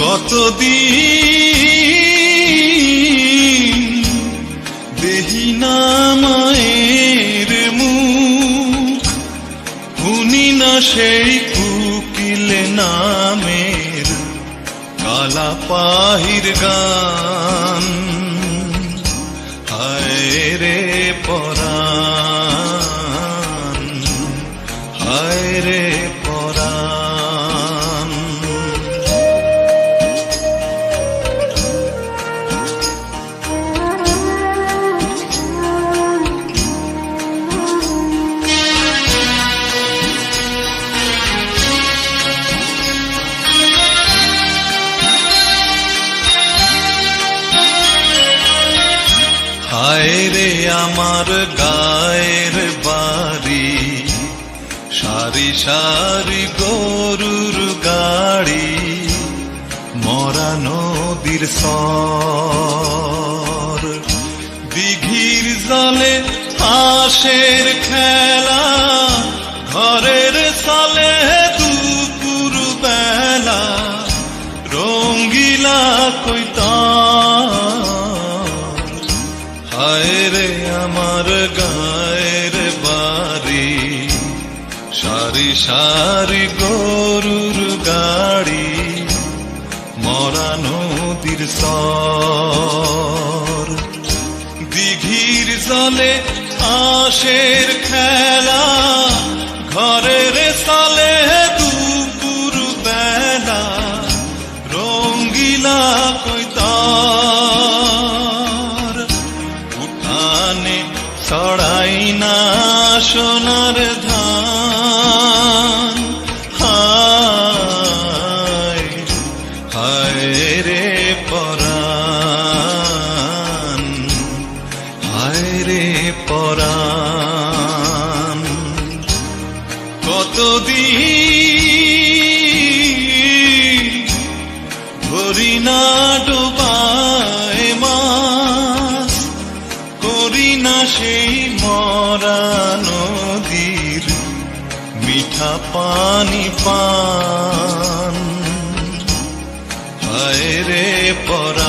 কতদিন দেহি না মায়ের মুখ, শুনি না সেই কুকিল নামের কালা পাহির গান। হায় রে পরাণ, হায় রে পরাণ। হায় রে আমার গায়ের বাড়ি, সারি সারি গরুর গাড়ি, মরা নদীর সর, দিঘির জলে হাঁসের খেলা, ঘরের সালে দুপুর বেলা, রঙ্গিলা কৈতার। হায় রে আমার গায়ের বাড়ি, সারি সারি গরুর গাড়ি, মরা নদীর সর, দিঘির জলে হাঁসের খেলা, ঘরের সালে দুপুর বেলা, রঙ্গিলা কৈতার। উঠানে ছড়াই না সোনার ধান, হায় হায় রে পরাণ, হায় রে পরাণ। কতদিন ধরি না ডোবায় মাছ, করি না সেই মরা নদীর মিঠা পানি পান। হায় রে পরাণ।